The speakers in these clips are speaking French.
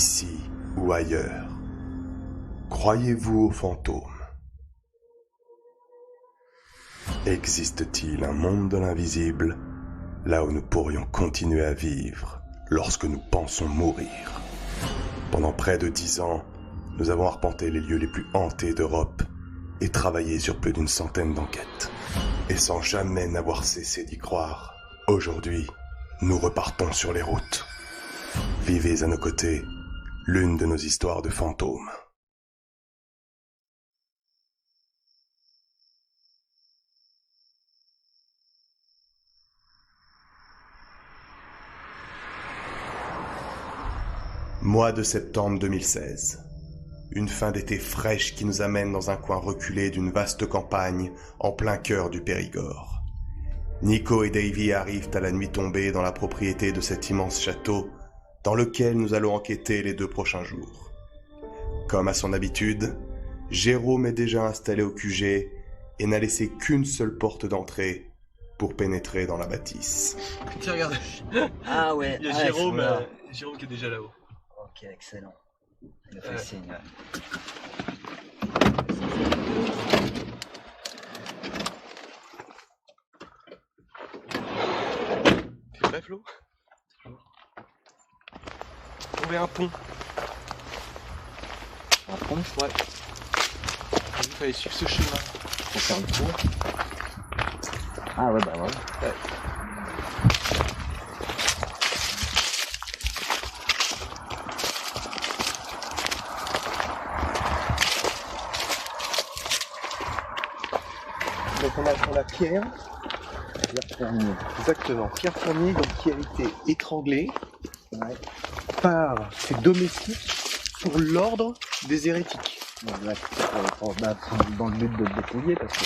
ici ou ailleurs. Croyez-vous aux fantômes? Existe-t-il un monde de l'invisible, là où nous pourrions continuer à vivre lorsque nous pensons mourir? Pendant près de 10 ans, nous avons arpenté les lieux les plus hantés d'Europe et travaillé sur plus d'une centaine d'enquêtes. Et sans jamais n'avoir cessé d'y croire, aujourd'hui, nous repartons sur les routes. Vivez à nos côtés l'une de nos histoires de fantômes. Mois de septembre 2016. Une fin d'été fraîche qui nous amène dans un coin reculé d'une vaste campagne en plein cœur du Périgord. Nico et Davy arrivent à la nuit tombée dans la propriété de cet immense château dans lequel nous allons enquêter les 2 prochains jours. Comme à son habitude, Jérôme est déjà installé au QG et n'a laissé qu'une seule porte d'entrée pour pénétrer dans la bâtisse. Tiens, regarde. Ah ouais, Il y a Jérôme, Jérôme qui est déjà là-haut. Ok, excellent. Il a fait signe. T'es prêt, Flo? Trouver un pont. Un pont? Ouais. Il fallait suivre ce chemin. Pour faire le tour. Ah ouais, bah ouais. Ouais. Donc on a Pierre. Pierre Fournier. Exactement. Pierre Fournier, donc, qui a été étranglé Ouais. par ses domestiques pour l'ordre des hérétiques. Exact. Dans le but de le dépouiller parce que.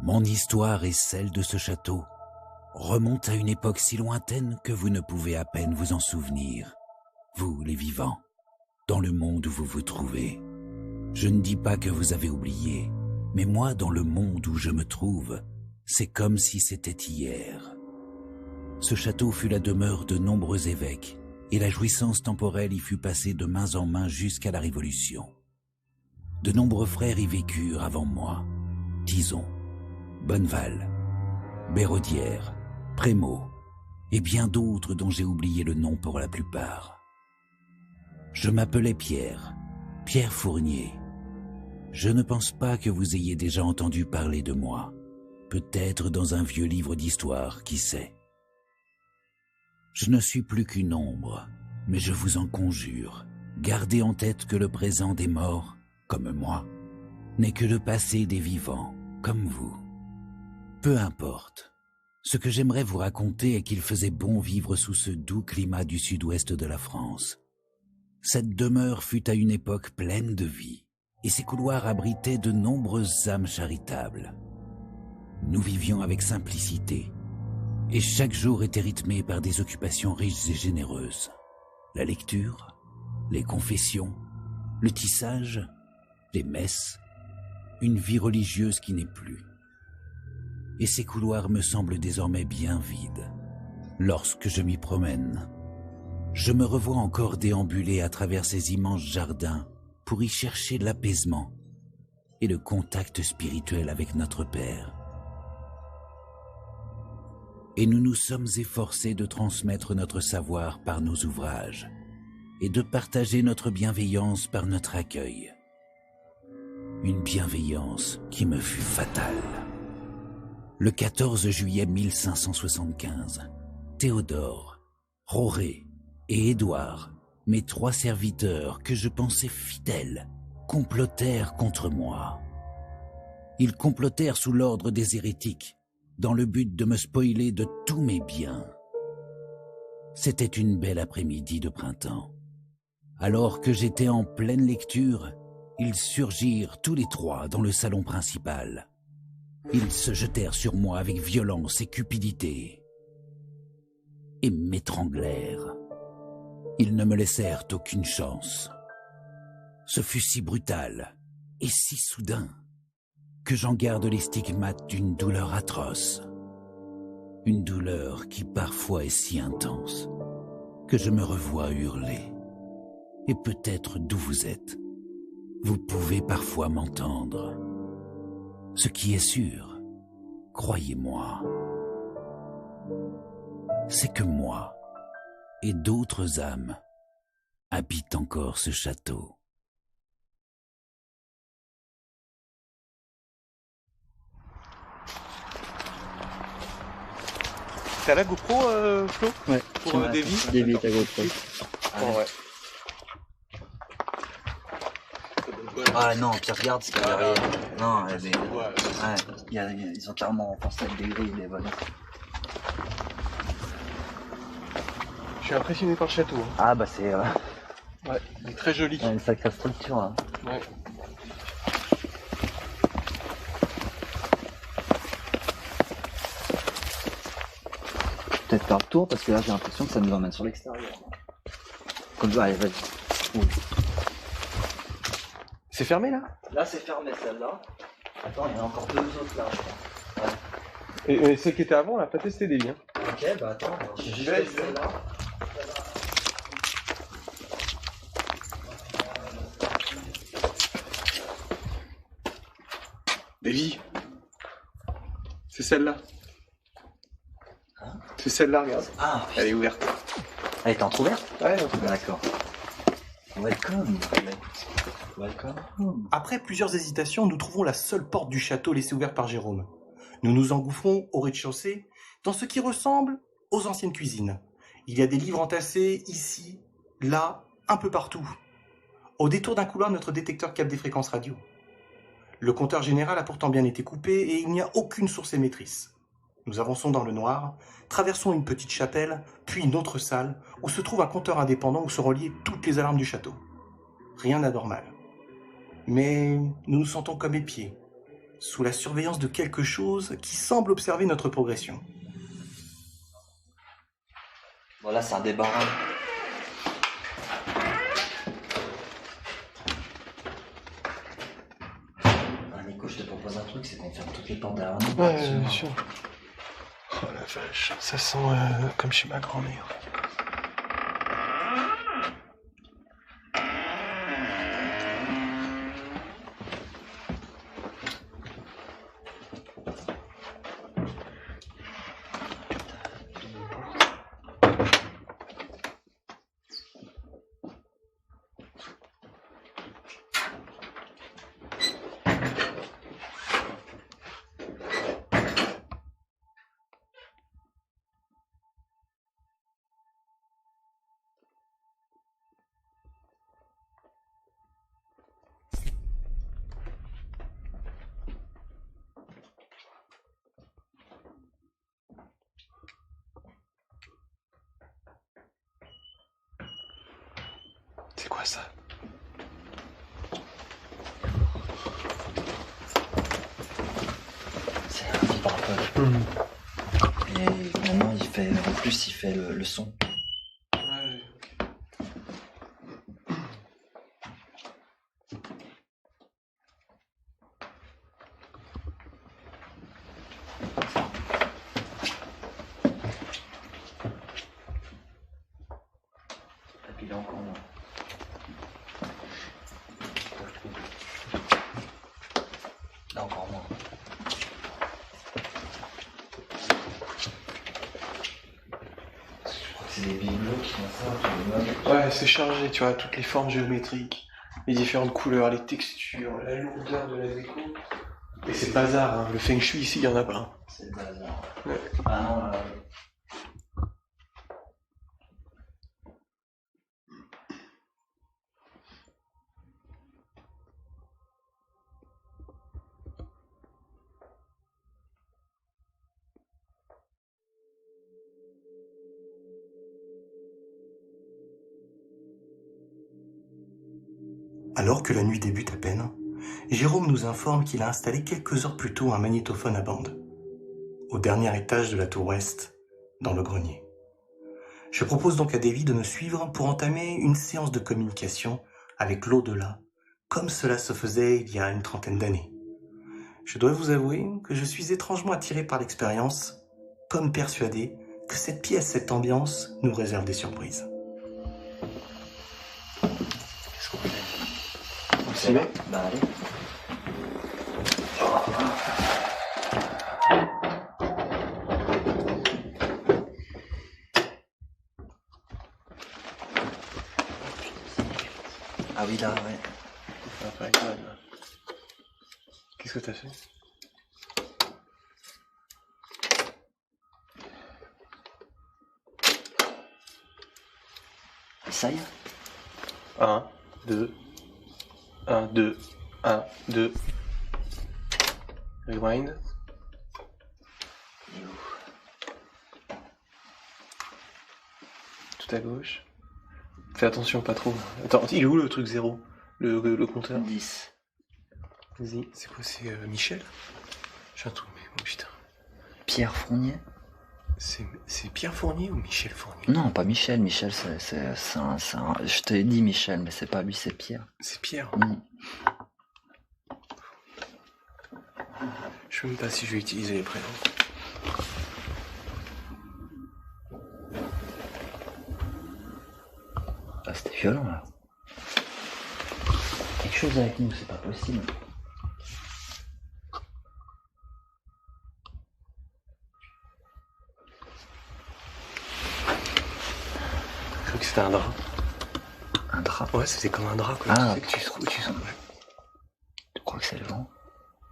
Mon histoire et celle de ce château remontent à une époque si lointaine que vous ne pouvez à peine vous en souvenir, vous les vivants, dans le monde où vous vous trouvez. Je ne dis pas que vous avez oublié, mais moi, dans le monde où je me trouve, c'est comme si c'était hier. Ce château fut la demeure de nombreux évêques, et la jouissance temporelle y fut passée de main en main jusqu'à la Révolution. De nombreux frères y vécurent avant moi, Tison, Bonneval, Béraudière, Prémaux, et bien d'autres dont j'ai oublié le nom pour la plupart. Je m'appelais Pierre, Pierre Fournier. Je ne pense pas que vous ayez déjà entendu parler de moi, peut-être dans un vieux livre d'histoire, qui sait. Je ne suis plus qu'une ombre, mais je vous en conjure, gardez en tête que le présent des morts, comme moi, n'est que le passé des vivants, comme vous. Peu importe. Ce que j'aimerais vous raconter est qu'il faisait bon vivre sous ce doux climat du sud-ouest de la France. Cette demeure fut à une époque pleine de vie, et ses couloirs abritaient de nombreuses âmes charitables. Nous vivions avec simplicité, et chaque jour était rythmé par des occupations riches et généreuses. La lecture, les confessions, le tissage, des messes, une vie religieuse qui n'est plus. Et ces couloirs me semblent désormais bien vides. Lorsque je m'y promène, je me revois encore déambuler à travers ces immenses jardins pour y chercher l'apaisement et le contact spirituel avec notre Père. Et nous nous sommes efforcés de transmettre notre savoir par nos ouvrages et de partager notre bienveillance par notre accueil. Une bienveillance qui me fut fatale. Le 14 juillet 1575, Théodore, Roré et Édouard, mes 3 serviteurs que je pensais fidèles, complotèrent contre moi. Ils complotèrent sous l'ordre des hérétiques, dans le but de me spoiler de tous mes biens. C'était une belle après-midi de printemps. Alors que j'étais en pleine lecture, ils surgirent tous les 3 dans le salon principal. Ils se jetèrent sur moi avec violence et cupidité et m'étranglèrent. Ils ne me laissèrent aucune chance. Ce fut si brutal et si soudain que j'en garde les stigmates d'une douleur atroce. Une douleur qui parfois est si intense que je me revois hurler. Et peut-être d'où vous êtes, vous pouvez parfois m'entendre. Ce qui est sûr, croyez-moi, c'est que moi et d'autres âmes habitent encore ce château. T'as la GoPro, Flo? Ouais. Pour Davy? Davy, ta GoPro. Bon, ouais. Ah non, puis regarde ce qu'il y a derrière. Non, elle est... Ouais. ils ont carrément renforcé avec des grilles, les volets. Je suis impressionné par le château. Hein. Ah bah c'est... Ouais, il est très joli. une sacrée structure, hein. Ouais. Peut-être faire le tour, parce que là j'ai l'impression que ça nous emmène sur l'extérieur. Comme ça, allez, vas-y. Oui. C'est fermé là? Là c'est fermé celle-là. Attends, il y en a encore 2 autres là, je crois. Ouais. Et celle qui était avant, on l'a pas testé des liens. Ok, bah attends, J'y vais. celle-là. Davy, c'est celle-là. Hein? C'est celle-là, regarde. Ah, Elle est ouverte. elle est entrouverte? Ouais, D'accord. Welcome. Welcome. Après plusieurs hésitations, nous trouvons la seule porte du château laissée ouverte par Jérôme. Nous nous engouffrons au rez-de-chaussée, dans ce qui ressemble aux anciennes cuisines. Il y a des livres entassés ici, là, un peu partout. Au détour d'un couloir, notre détecteur capte des fréquences radio. Le compteur général a pourtant bien été coupé et il n'y a aucune source émettrice. Nous avançons dans le noir, traversons une petite chapelle, puis une autre salle, où se trouve un compteur indépendant où sont reliées toutes les alarmes du château. Rien d'anormal. Mais nous nous sentons comme épiés, sous la surveillance de quelque chose qui semble observer notre progression. Voilà, c'est un débarras. Ah, Nico, je te propose un truc, c'est qu'on ferme toutes les portes derrière nous. Ouais, bien sûr. Oh la vache, ça sent comme chez ma grand-mère. C'est quoi ça? C'est un vibraphone. Et maintenant, il fait, en plus, il fait le son. c'est les bibelots qui font ça, sur les meubles. Ouais, c'est chargé, tu vois, toutes les formes géométriques, les différentes couleurs, les textures, la lourdeur de la déco. Et c'est le bazar, hein. Le feng shui ici, il y en a pas. C'est le bazar. Ouais. Ah non, Alors que la nuit débute à peine, Jérôme nous informe qu'il a installé quelques heures plus tôt un magnétophone à bande, au dernier étage de la tour ouest, dans le grenier. Je propose donc à Davy de me suivre pour entamer une séance de communication avec l'au-delà, comme cela se faisait il y a une trentaine d'années. Je dois vous avouer que je suis étrangement attiré par l'expérience, comme persuadé que cette pièce, cette ambiance, nous réserve des surprises. Qu'est-ce qu'on fait? On c'est s'y là. met? Bah allez. Ah oui, là, ouais. Ça va pas être mal, là. Qu'est-ce que t'as fait? Essaye. 1, 2, 1, 2, 1, 2. Rewind. Il est où? Tout à gauche. Fais attention, pas trop. Attends, il est où le truc 0? Le compteur? 10. Vas-y. C'est quoi, c'est Michel? J'ai un trou, mais oh putain. Pierre Fournier? C'est Pierre Fournier ou Michel Fournier? Non, pas Michel. Michel, c'est un... Je t'ai dit Michel, mais c'est pas lui, c'est Pierre. C'est Pierre. Mm. Je sais même pas si je vais utiliser les prénoms. Ah, c'était violent, là. Quelque chose avec nous, c'est pas possible. Je crois que c'était un drap. Un drap. Ouais, c'était comme un drap, quoi. Ah. Tu sais que tu sens. Tu crois que c'est le vent?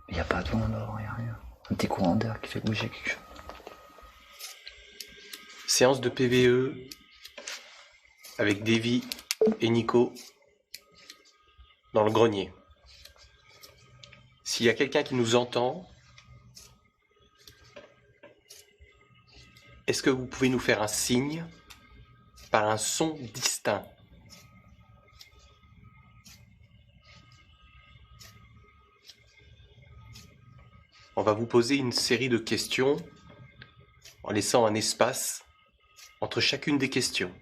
Il n'y a pas de vent dehors, il n'y a rien. Un petit courant d'air qui fait bouger quelque chose. Séance de PVE avec Davy et Nico dans le grenier. S'il y a quelqu'un qui nous entend, est-ce que vous pouvez nous faire un signe par un son distinct? On va vous poser une série de questions en laissant un espace entre chacune des questions.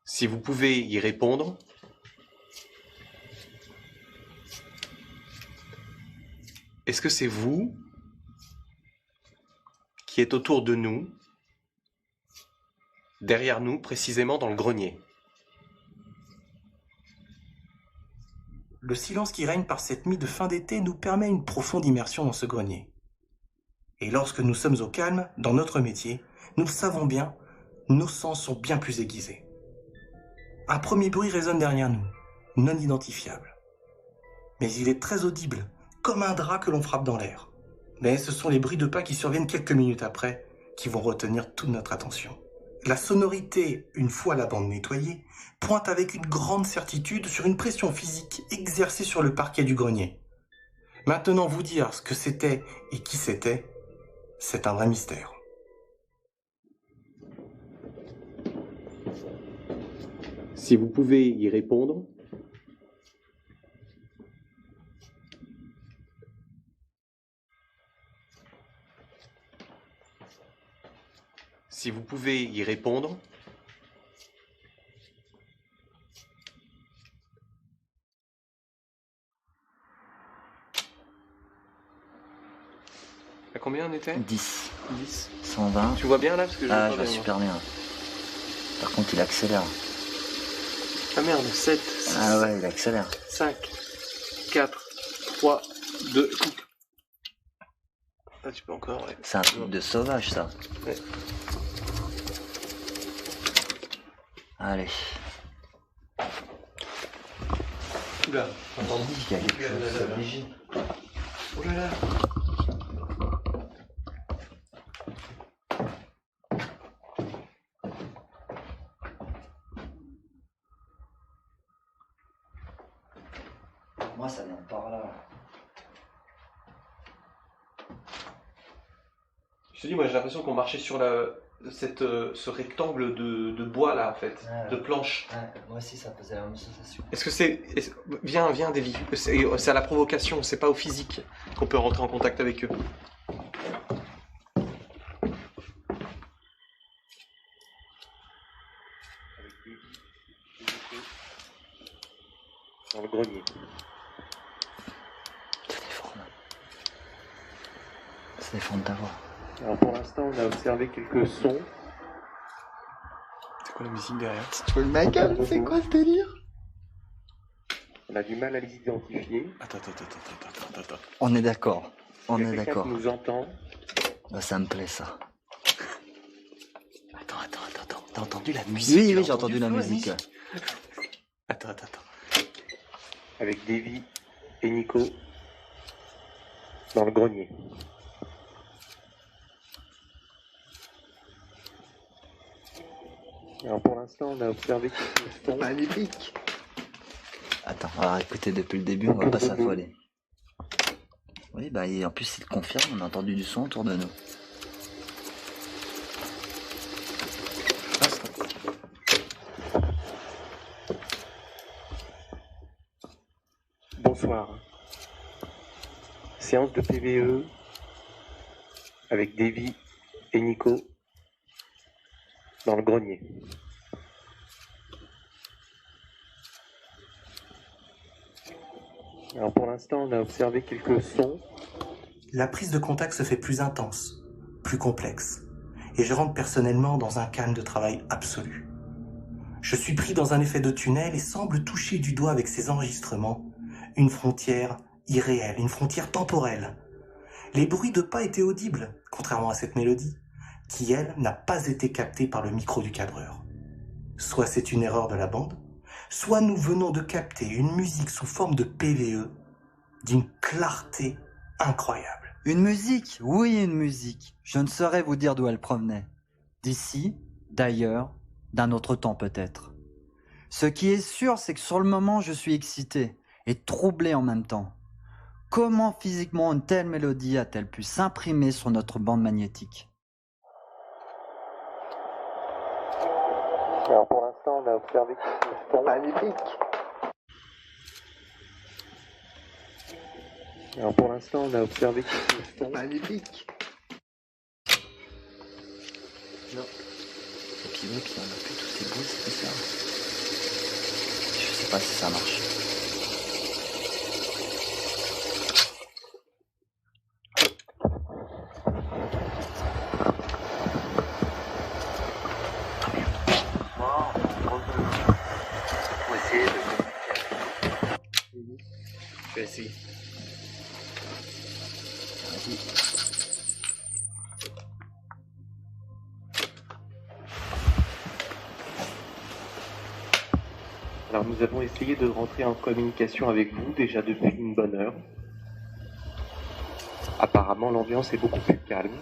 Si vous pouvez y répondre, est-ce que c'est vous qui êtes autour de nous, derrière nous, précisément dans le grenier? Le silence qui règne par cette nuit de fin d'été nous permet une profonde immersion dans ce grenier. Et lorsque nous sommes au calme, dans notre métier, nous le savons bien, nos sens sont bien plus aiguisés. Un premier bruit résonne derrière nous, non identifiable. Mais il est très audible, comme un drap que l'on frappe dans l'air. Mais ce sont les bruits de pas qui surviennent quelques minutes après qui vont retenir toute notre attention. La sonorité, une fois la bande nettoyée, pointe avec une grande certitude sur une pression physique exercée sur le parquet du grenier. Maintenant, vous dire ce que c'était et qui c'était, c'est un vrai mystère. Si vous pouvez y répondre, si vous pouvez y répondre, à combien on était? 10. 10. 120. Tu vois bien là parce que Ah, je pas vois bien, super bien. Par contre, il accélère. moi. Ah merde, 7, 6, Ah ouais, il accélère. 5, 4, 3, 2, coupe. Ah, tu peux encore, ouais. C'est un truc de sauvage, ça. Ouais. Allez. Oula, Il y a quelque chose, ça bouge. Oh là là. Moi, ça vient par là. Je te dis, moi j'ai l'impression qu'on marchait sur ce rectangle de bois là en fait, Ouais. de planches. Ouais, moi aussi, ça faisait la même sensation. Est-ce que c'est... Viens, Davy. C'est à la provocation, c'est pas au physique qu'on peut rentrer en contact avec eux. Dans le grenier. Ça déforme ta voix. Alors pour l'instant, on a observé quelques sons. C'est quoi la musique derrière? C'est quoi ce délire? On a du mal à les identifier. Attends. On est d'accord. On Il y a est quelqu'un d'accord. qui nous entend. Bah, ça me plaît, ça. Attends. T'as entendu la musique? Oui, Tu l'as j'ai entendu la musique. Attends. Avec Davy et Nico dans le grenier. Alors pour l'instant, on a observé quelques sons. Magnifique. Attends, on va écouter depuis le début, on va pas s'affoler. Oui, bah, et en plus, il confirme, on a entendu du son autour de nous. Bonsoir. Séance de PVE avec Davy et Nico dans le grenier. Alors pour l'instant, on a observé quelques sons. La prise de contact se fait plus intense, plus complexe, et je rentre personnellement dans un calme de travail absolu. Je suis pris dans un effet de tunnel et semble toucher du doigt avec ces enregistrements une frontière irréelle, une frontière temporelle. Les bruits de pas étaient audibles, contrairement à cette mélodie, qui, elle, n'a pas été captée par le micro du cadreur. Soit c'est une erreur de la bande, soit nous venons de capter une musique sous forme de PVE d'une clarté incroyable. Une musique, oui, une musique. Je ne saurais vous dire d'où elle provenait. D'ici, d'ailleurs, d'un autre temps peut-être. Ce qui est sûr, c'est que sur le moment, je suis excité et troublé en même temps. Comment physiquement une telle mélodie a-t-elle pu s'imprimer sur notre bande magnétique? Alors pour l'instant, on a observé quelques sons. Magnifique. Alors pour l'instant, on a observé quelques sons. Magnifique. Et puis oui, puis on a plus tous ces bruits, c'est ça. Je sais pas si ça marche. Je vais essayer. Vas-y. Alors nous avons essayé de rentrer en communication avec vous déjà depuis une bonne heure. Apparemment l'ambiance est beaucoup plus calme.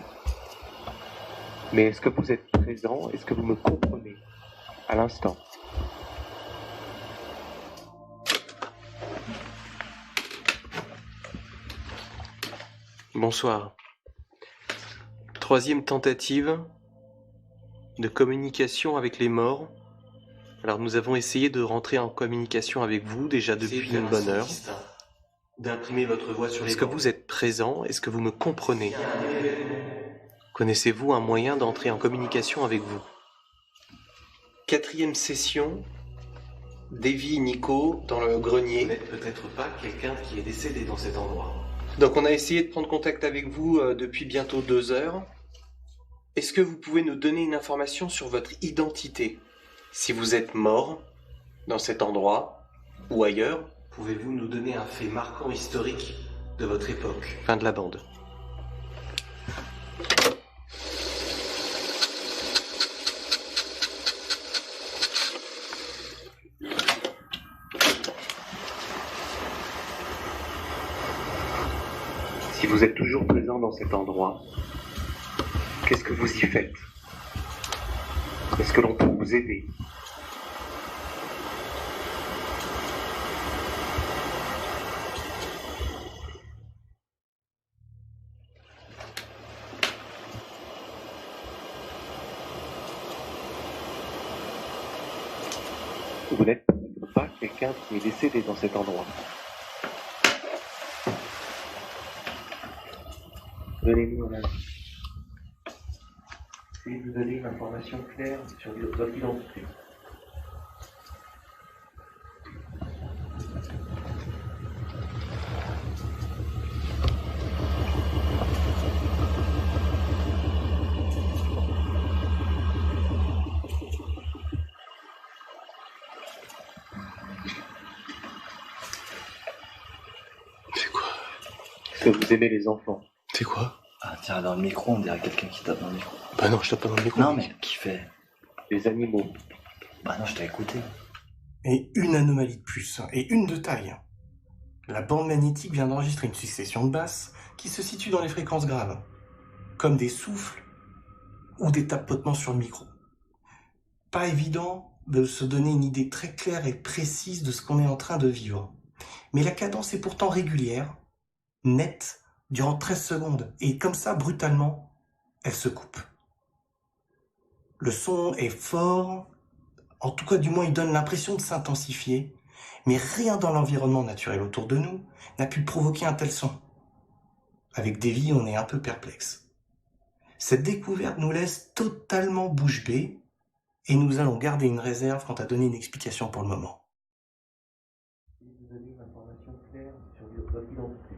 Mais est-ce que vous êtes présent? Est-ce que vous me comprenez à l'instant? Bonsoir. Troisième tentative de communication avec les morts. Alors nous avons essayé de rentrer en communication avec vous déjà depuis une bonne heure. D'imprimer votre voix sur les Est-ce que vous êtes présent? Est-ce que vous me comprenez? Connaissez-vous un moyen d'entrer en communication avec vous? Quatrième session, Davy, Nico, dans le grenier. Vous n'êtes peut-être pas quelqu'un qui est décédé dans cet endroit. Donc on a essayé de prendre contact avec vous depuis bientôt 2 heures. Est-ce que vous pouvez nous donner une information sur votre identité? Si vous êtes mort dans cet endroit ou ailleurs, pouvez-vous nous donner un fait marquant historique de votre époque? Fin de la bande. Si vous êtes toujours présent dans cet endroit, qu'est-ce que vous y faites? Est-ce que l'on peut vous aider? Vous n'êtes peut-être pas quelqu'un qui est décédé dans cet endroit. Donnez-nous un indice. Essayez de vous donner une information claire sur votre identité. C'est quoi? Est-ce que vous aimez les enfants? C'est quoi? Ah tiens, dans le micro, on dirait quelqu'un qui tape dans le micro. Bah non, je tape pas dans le micro. Non, mais qui fait? Les animaux? Bah non, je t'ai écouté. Et une anomalie de plus, et une de taille. La bande magnétique vient d'enregistrer une succession de basses qui se situe dans les fréquences graves, comme des souffles ou des tapotements sur le micro. Pas évident de se donner une idée très claire et précise de ce qu'on est en train de vivre. Mais la cadence est pourtant régulière, nette, durant 13 secondes, et comme ça, brutalement, elle se coupe. Le son est fort, en tout cas du moins il donne l'impression de s'intensifier, mais rien dans l'environnement naturel autour de nous n'a pu provoquer un tel son. Avec Davy, on est un peu perplexe. Cette découverte nous laisse totalement bouche bée, et nous allons garder une réserve quant à donner une explication pour le moment. Vous donner une information claire sur votre identité.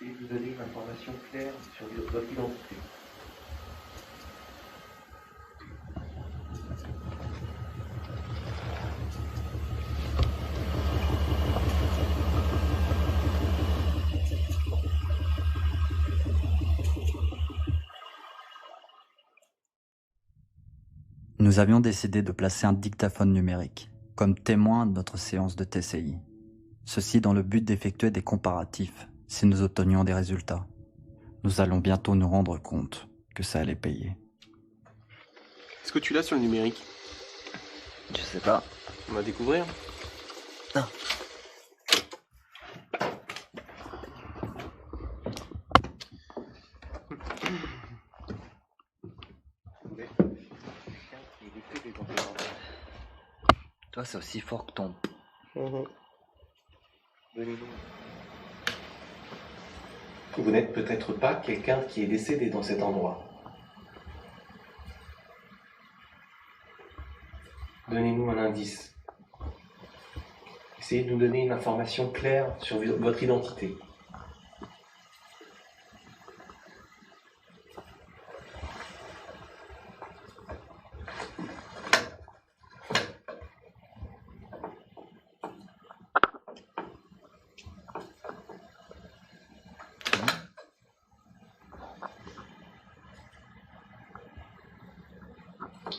Essayez de vous donner une information claire sur votre identité. Nous avions décidé de placer un dictaphone numérique comme témoin de notre séance de TCI. Ceci dans le but d'effectuer des comparatifs si nous obtenions des résultats. Nous allons bientôt nous rendre compte que ça allait payer. Est-ce que tu l'as sur le numérique? Je sais pas. On va découvrir. Non. Vous êtes quelqu'un qui est décédé dans cet endroit. Toi, c'est aussi fort que ton... Donnez-nous. Vous n'êtes peut-être pas quelqu'un qui est décédé dans cet endroit. Donnez-nous un indice. Essayez de nous donner une information claire sur votre identité.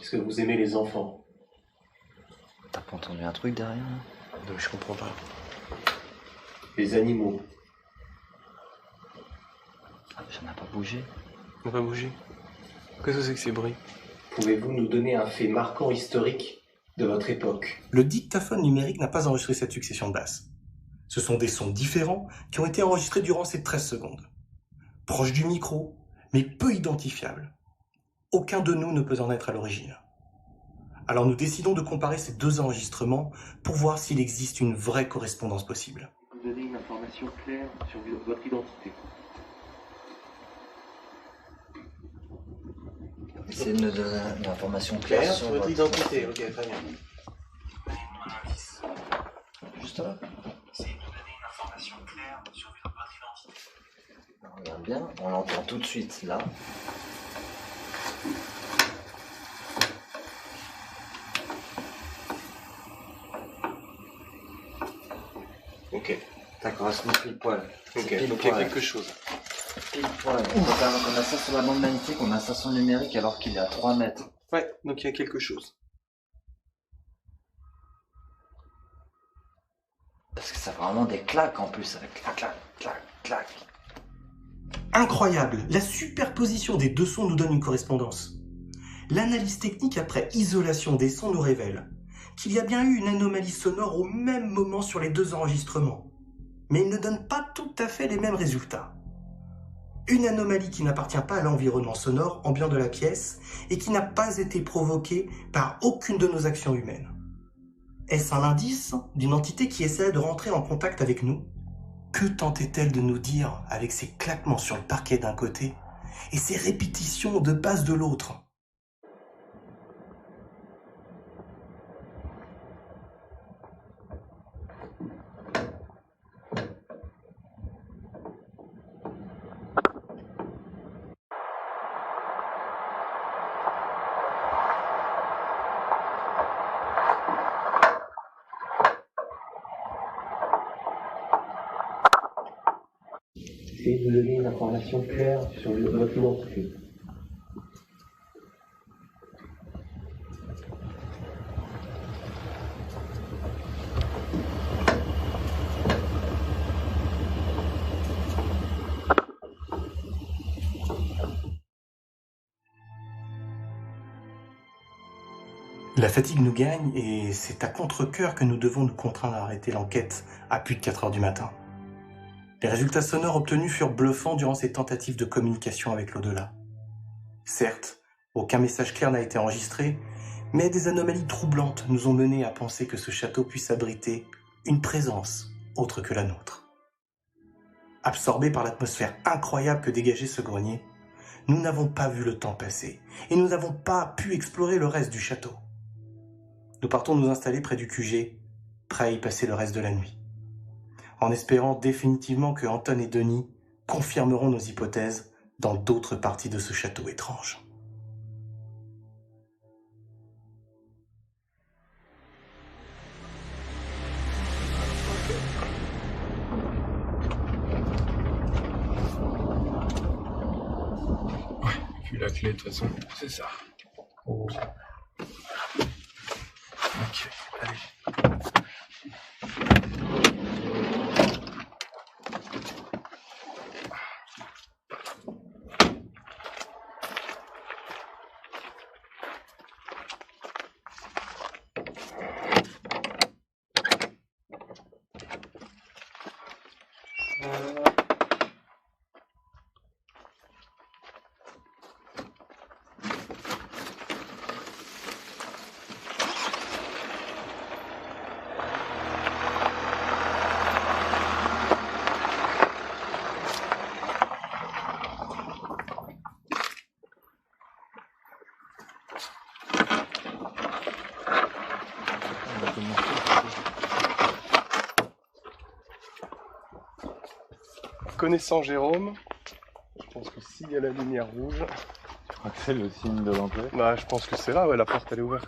Est-ce que vous aimez les enfants? T'as pas entendu un truc derrière là? Non, je comprends pas. Les animaux. Ah, j'en ai pas bougé. On va bouger. Qu'est-ce que c'est que ces bruits? Pouvez-vous nous donner un fait marquant historique de votre époque? Le dictaphone numérique n'a pas enregistré cette succession de basses. Ce sont des sons différents qui ont été enregistrés durant ces 13 secondes. Proches du micro, mais peu identifiables. Aucun de nous ne peut en être à l'origine. Alors nous décidons de comparer ces deux enregistrements pour voir s'il existe une vraie correspondance possible. Vous donner une information claire sur votre identité. Essayez de nous donner une information claire sur votre identité. Ok, très bien. Juste là. Essayez de nous donner une information claire sur votre identité. On regarde bien, on l'entend tout de suite là. Ok, Ça correspond pile poil. Ok, Pile donc il y a poil. quelque chose. Pile poil. On a ça sur la bande magnétique, on a ça sur le numérique alors qu'il est à 3 mètres. Ouais, donc il y a quelque chose. Parce que ça a vraiment des claques en plus, avec clac, clac, clac, clac. Incroyable, la superposition des deux sons nous donne une correspondance. L'analyse technique après isolation des sons nous révèle qu'il y a bien eu une anomalie sonore au même moment sur les deux enregistrements. Mais ils ne donnent pas tout à fait les mêmes résultats. Une anomalie qui n'appartient pas à l'environnement sonore ambiant de la pièce et qui n'a pas été provoquée par aucune de nos actions humaines. Est-ce un indice d'une entité qui essaie de rentrer en contact avec nous? Que tentait-elle de nous dire avec ses claquements sur le parquet d'un côté et ses répétitions de basse de l'autre? Essayez de nous donner une information claire sur votre identité. La fatigue nous gagne et c'est à contre-cœur que nous devons nous contraindre à arrêter l'enquête à plus de 4 heures du matin. Les résultats sonores obtenus furent bluffants durant ces tentatives de communication avec l'au-delà. Certes, aucun message clair n'a été enregistré, mais des anomalies troublantes nous ont menés à penser que ce château puisse abriter une présence autre que la nôtre. Absorbés par l'atmosphère incroyable que dégageait ce grenier, nous n'avons pas vu le temps passer et nous n'avons pas pu explorer le reste du château. Nous partons nous installer près du QG, prêts à y passer le reste de la nuit, en espérant définitivement que Anton et Denis confirmeront nos hypothèses dans d'autres parties de ce château étrange. Puis la clé, de toute façon, c'est ça. Oh. Ok, allez. Connaissant Jérôme, je pense que s'il y a la lumière rouge, Je crois que c'est le signe de l'entrée. bah je pense que c'est là, ouais, la porte elle est ouverte.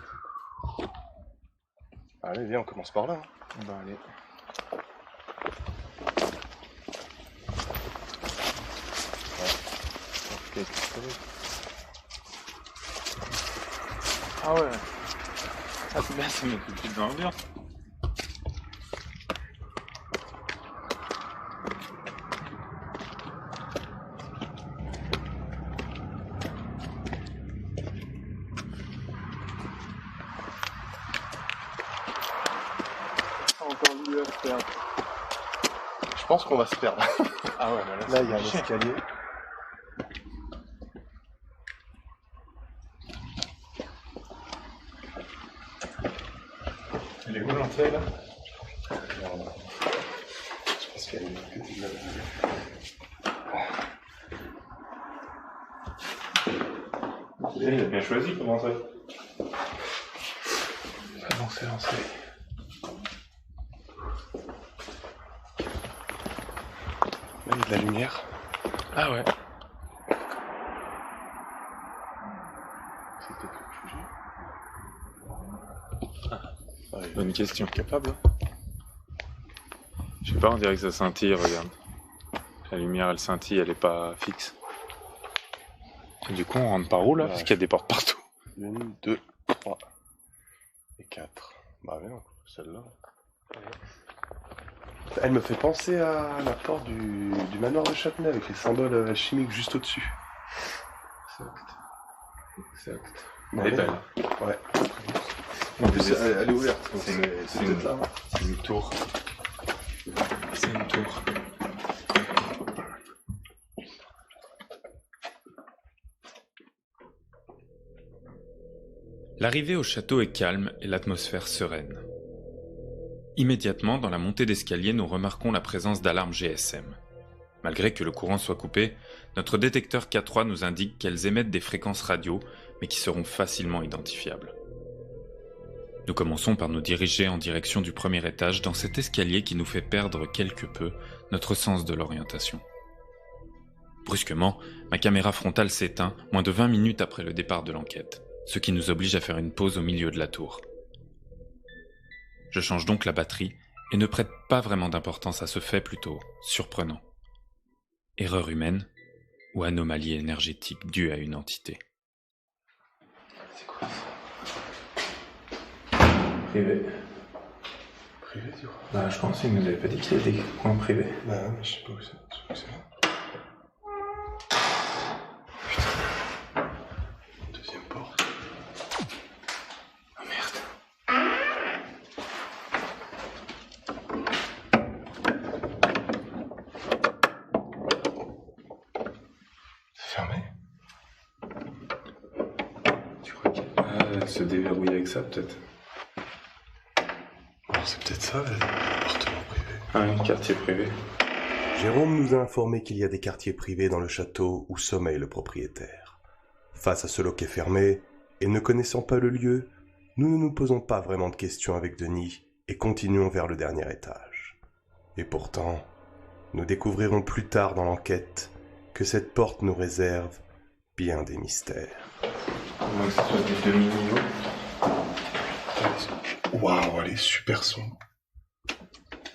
Allez, viens, on commence par là. Hein. Bah allez. Ah ouais. Ah c'est bien, ça met tout de suite dans l'ambiance. Encore vu à faire. Je pense qu'on va se perdre. Ah ouais, bah Là, il y a un escalier. Elle est où l'entrée là? Je pense qu'il y a une petite là. Il a bien choisi pour entrer. Avancez, avancez. Là, il y a de la lumière. Ah ouais. C'est peut-être le QG. Ouais, Bonne question. capable. Je sais pas, on dirait que ça scintille, regarde. La lumière, elle scintille, elle est pas fixe. Et du coup, on rentre par où, là? Parce qu'il y a des portes partout. 1, 2, 3 et 4. Bah non, celle-là. Elle me fait penser à la porte du manoir de Châtenay avec les symboles chimiques juste au-dessus. Exact. Elle est belle. Ouais. En plus, elle est ouverte. C'est peut-être là. C'est une tour. C'est une tour. L'arrivée au château est calme et l'atmosphère sereine. Immédiatement, dans la montée d'escalier, nous remarquons la présence d'alarmes GSM. Malgré que le courant soit coupé, notre détecteur K3 nous indique qu'elles émettent des fréquences radio, mais qui seront facilement identifiables. Nous commençons par nous diriger en direction du premier étage dans cet escalier qui nous fait perdre quelque peu notre sens de l'orientation. Brusquement, ma caméra frontale s'éteint moins de 20 minutes après le départ de l'enquête, ce qui nous oblige à faire une pause au milieu de la tour. Je change donc la batterie et ne prête pas vraiment d'importance à ce fait plutôt surprenant. Erreur humaine ou anomalie énergétique due à une entité. C'est quoi ça? Privé. Privé, tu vois? Bah, je pense qu'il nous avait pas dit qu'il y avait des coins privés. Bah, mais je sais pas où c'est. Putain. Deuxième porte. Oh merde. C'est fermé? Tu crois qu'elle se déverrouille avec ça, peut-être? Bon, c'est peut-être ça, l'appartement privé. Ah, un quartier privé. Jérôme nous a informé qu'il y a des quartiers privés dans le château où sommeille le propriétaire. Face à ce loquet fermé, et ne connaissant pas le lieu, nous ne nous posons pas vraiment de questions avec Denis et continuons vers le dernier étage. Et pourtant, nous découvrirons plus tard dans l'enquête que cette porte nous réserve bien des mystères. À moins que ce soit des demi-niveaux. Waouh, elle est super sombre.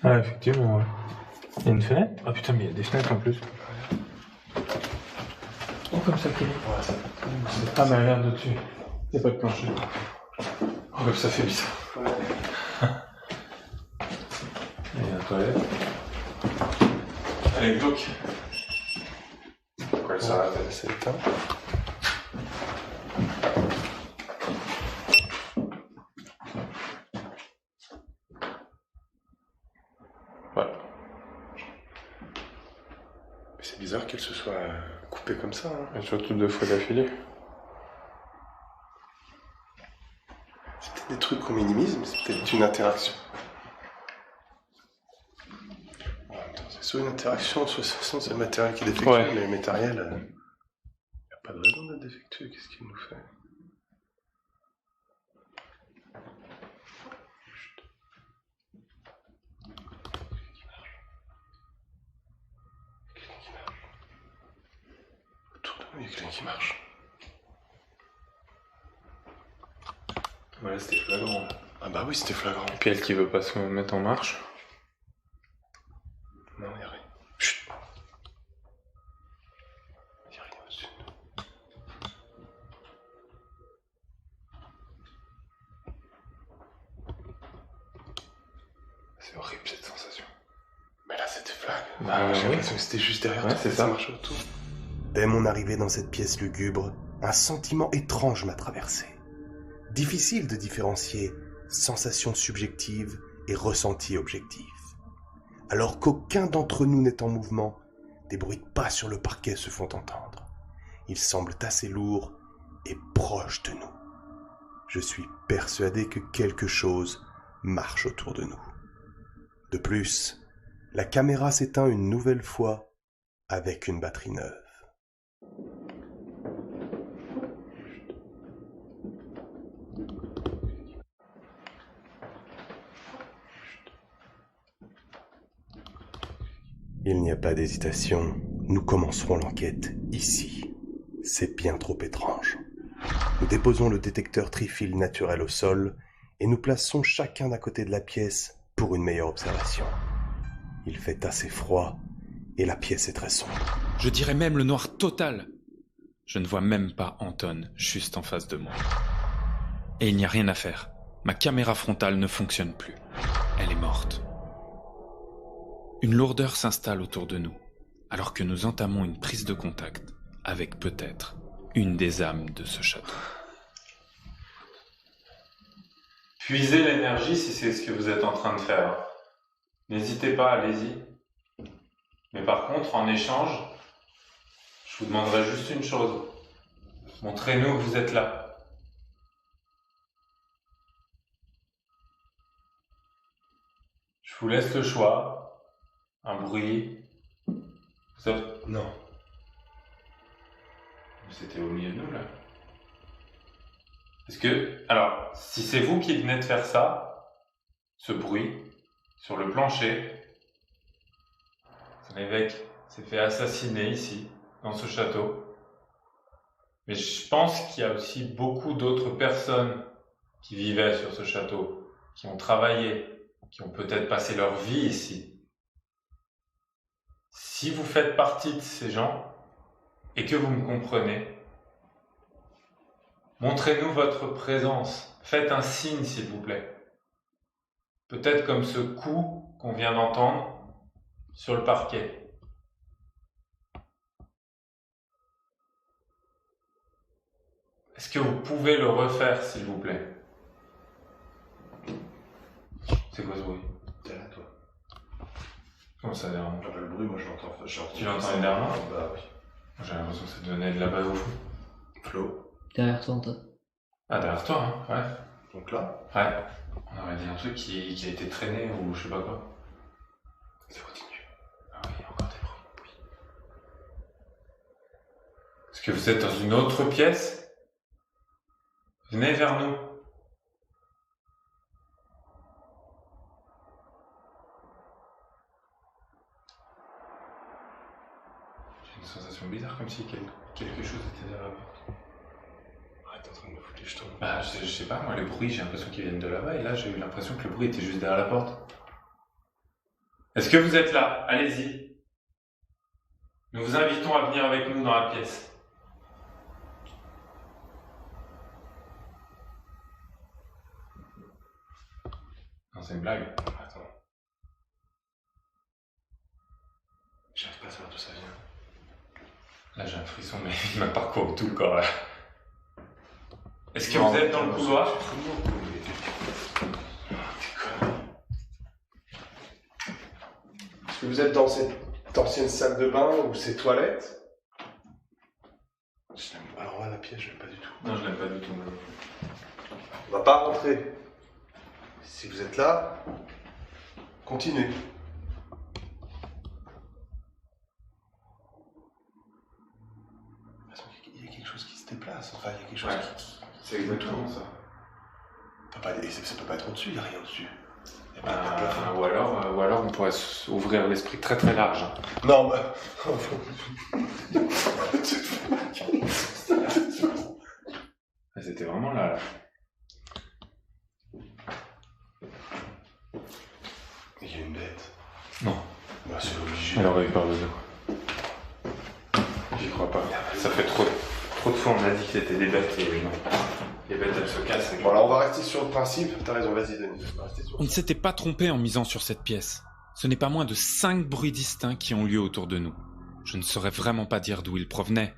Ah, effectivement, ouais. Il y a une fenêtre? Ah putain, mais il y a des fenêtres en plus. Oh, comme ça qu'il est. Ouais, ça. Ah, mais regarde au-dessus. Il n'y a pas de plancher. Oh, comme ça fait bizarre. Ouais. Il y a la toilette. Elle est glauque. Pourquoi elle s'arrête? Elle s'est éteinte. Voilà. C'est bizarre qu'elle se soit coupée comme ça. Hein. Et surtout 2 fois d'affilée. C'est peut-être des trucs qu'on minimise, mais c'est peut-être une interaction. En même temps, c'est soit une interaction, soit c'est le matériel qui est défectueux, Ouais. mais le matériel, il n'y a pas de raison d'être défectueux. Qu'est-ce qu'il nous fait? Autour de nous, il y a quelqu'un qui marche. Voilà, c'était flagrant. Ah bah oui, c'était flagrant. Et puis elle qui veut pas se mettre en marche. Non, il n'y a rien. Chut. Il n'y a rien au-dessus. C'est horrible cette sensation. Mais là, c'était flag. Bah, J'ai oui. l'impression que c'était juste derrière Ouais, toi, c'est ça ça. marchait autour. Dès mon arrivée dans cette pièce lugubre, un sentiment étrange m'a traversé. Difficile de différencier sensation subjective et ressenti objectif. Alors qu'aucun d'entre nous n'est en mouvement, des bruits de pas sur le parquet se font entendre. Ils semblent assez lourds et proches de nous. Je suis persuadé que quelque chose marche autour de nous. De plus, la caméra s'éteint une nouvelle fois avec une batterie neuve. Il n'y a pas d'hésitation, nous commencerons l'enquête ici. C'est bien trop étrange. Nous déposons le détecteur trifil naturel au sol et nous plaçons chacun d'un côté de la pièce pour une meilleure observation. Il fait assez froid et la pièce est très sombre. Je dirais même le noir total. Je ne vois même pas Anton juste en face de moi. Et il n'y a rien à faire. Ma caméra frontale ne fonctionne plus. Elle est morte. Une lourdeur s'installe autour de nous, alors que nous entamons une prise de contact avec peut-être une des âmes de ce château. Puisez l'énergie si c'est ce que vous êtes en train de faire. N'hésitez pas, allez-y. Mais par contre, en échange, je vous demanderai juste une chose. Montrez-nous que vous êtes là. Je vous laisse le choix. Un bruit. Vous avez... Non. C'était au milieu de nous, là. Est-ce que... Alors, si c'est vous qui venez de faire ça, ce bruit, sur le plancher, l'évêque s'est fait assassiner ici, dans ce château. Mais je pense qu'il y a aussi beaucoup d'autres personnes qui vivaient sur ce château, qui ont travaillé, qui ont peut-être passé leur vie ici. Si vous faites partie de ces gens, et que vous me comprenez, montrez-nous votre présence. Faites un signe, s'il vous plaît. Peut-être comme ce coup qu'on vient d'entendre sur le parquet. Est-ce que vous pouvez le refaire, s'il vous plaît? C'est quoi ce bruit? Derrière toi. Comment ça, derrière moi? Le bruit, moi je l'entends. Tu l'entends derrière moi? Bah oui. J'ai l'impression que ça donnait de la base au fond. Flo. Derrière toi, toi. Ah, derrière toi, hein? Ouais. Donc là, Ouais. On aurait dit un truc qui a été traîné ou je sais pas quoi. ça continue. Ah oui, encore des bruits. Oui. Est-ce que vous êtes dans une autre pièce? Venez vers nous. J'ai une sensation bizarre, comme si quelque chose était derrière la porte. Arrête, t'es en train de me foutre les jetons. Bah, je sais pas, moi, les bruits, j'ai l'impression qu'ils viennent de là-bas, et là, j'ai eu l'impression que le bruit était juste derrière la porte. Est-ce que vous êtes là? Allez-y. Nous vous invitons à venir avec nous dans la pièce. Non, c'est une blague. Attends. J'arrive pas à savoir d'où ça vient. Là, j'ai un frisson, mais il m'a parcouru tout le corps, là. Est-ce que vous êtes dans le couloir? Est-ce que vous êtes dans cette ancienne salle de bain ou ces toilettes? Alors là, la pièce, je l'aime pas du tout. Non, je l'aime pas du tout. On va pas rentrer. Si vous êtes là, continuez. Il y a quelque chose qui se déplace, enfin, il y a quelque chose qui... C'est exactement ça. Ça peut pas être au-dessus, il n'y a rien au-dessus. Il y a pas de plafond. Ou alors on pourrait ouvrir l'esprit très très large. Hein. Non, mais... C'était vraiment là. Il y a une bête. Non. Bah, c'est obligé. Elle aurait eu peur de nous. J'y crois pas. Ça fait trop de fois on a dit que c'était des bêtes et non. Les bêtes elles se cassent. Bon, alors on va rester sur le principe. T'as raison, vas-y Denis. On ne s'était pas trompé en misant sur cette pièce. Ce n'est pas moins de 5 bruits distincts qui ont lieu autour de nous. Je ne saurais vraiment pas dire d'où ils provenaient.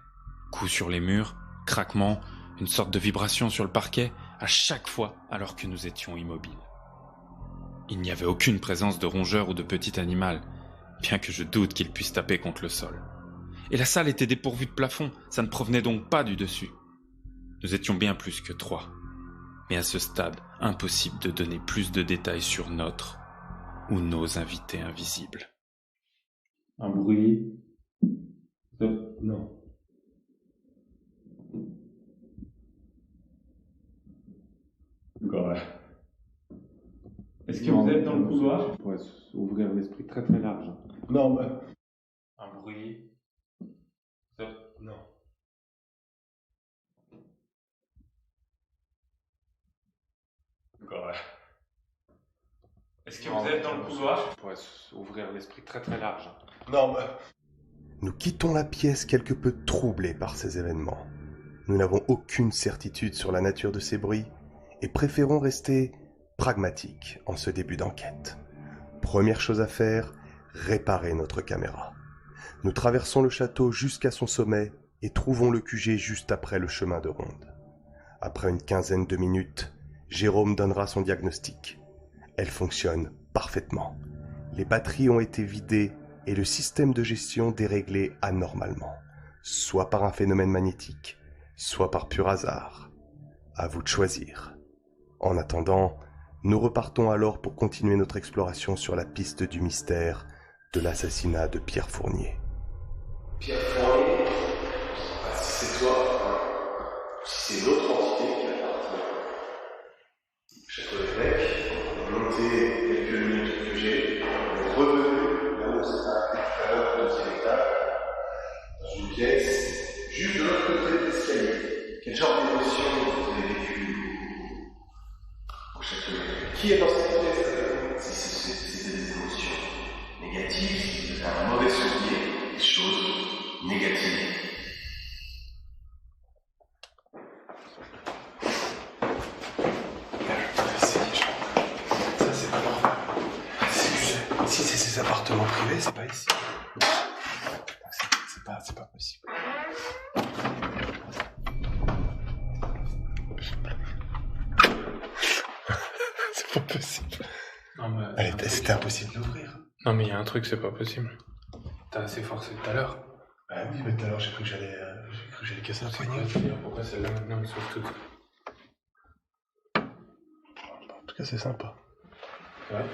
Coups sur les murs, craquements, une sorte de vibration sur le parquet, à chaque fois alors que nous étions immobiles. Il n'y avait aucune présence de rongeur ou de petit animal, bien que je doute qu'il puisse taper contre le sol. Et la salle était dépourvue de plafond, ça ne provenait donc pas du dessus. Nous étions bien plus que 3. Mais à ce stade, impossible de donner plus de détails sur notre ou nos invités invisibles. Un bruit. Non. Encore là. Est-ce que vous êtes dans le couloir? On pourrait ouvrir l'esprit très très large. Non, mais... Un bruit. Non. Encore là. Est-ce que vous êtes dans le couloir? Je pourrais ouvrir l'esprit très très large. Non, mais... Nous quittons la pièce quelque peu troublés par ces événements. Nous n'avons aucune certitude sur la nature de ces bruits et préférons rester pragmatiques en ce début d'enquête. Première chose à faire, réparer notre caméra. Nous traversons le château jusqu'à son sommet et trouvons le QG juste après le chemin de ronde. Après une quinzaine de minutes, Jérôme donnera son diagnostic. Elle fonctionne parfaitement. Les batteries ont été vidées et le système de gestion déréglé anormalement, soit par un phénomène magnétique, soit par pur hasard. À vous de choisir. En attendant, nous repartons alors pour continuer notre exploration sur la piste du mystère de l'assassinat de Pierre Fournier. Pierre Fournier, si c'est toi, si c'est l'autre entité qui appartient au château d'évêque, on a monté quelques minutes au QG, on est revenu là où c'était un extérieur de deuxième étage, dans une pièce, juste de l'autre côté de l'escalier. Quel genre d'émotion vous avez vécu au château d'évêque? Qui est dans cette pièce? Si c'est des émotions négatives, si c'est un mauvais souvenir, des choses négatives. Si c'est ces appartements privés, c'est pas ici. C'est pas possible. C'est pas possible. Non, mais... Allez, c'était impossible d'ouvrir. Non, mais il y a un truc, c'est pas possible. T'as assez forcé tout à l'heure. Bah oui, mais tout à l'heure j'ai cru que j'allais casser un poignet. Pourquoi celle-là maintenant elle sauve tout? En tout cas, c'est sympa. Ouais.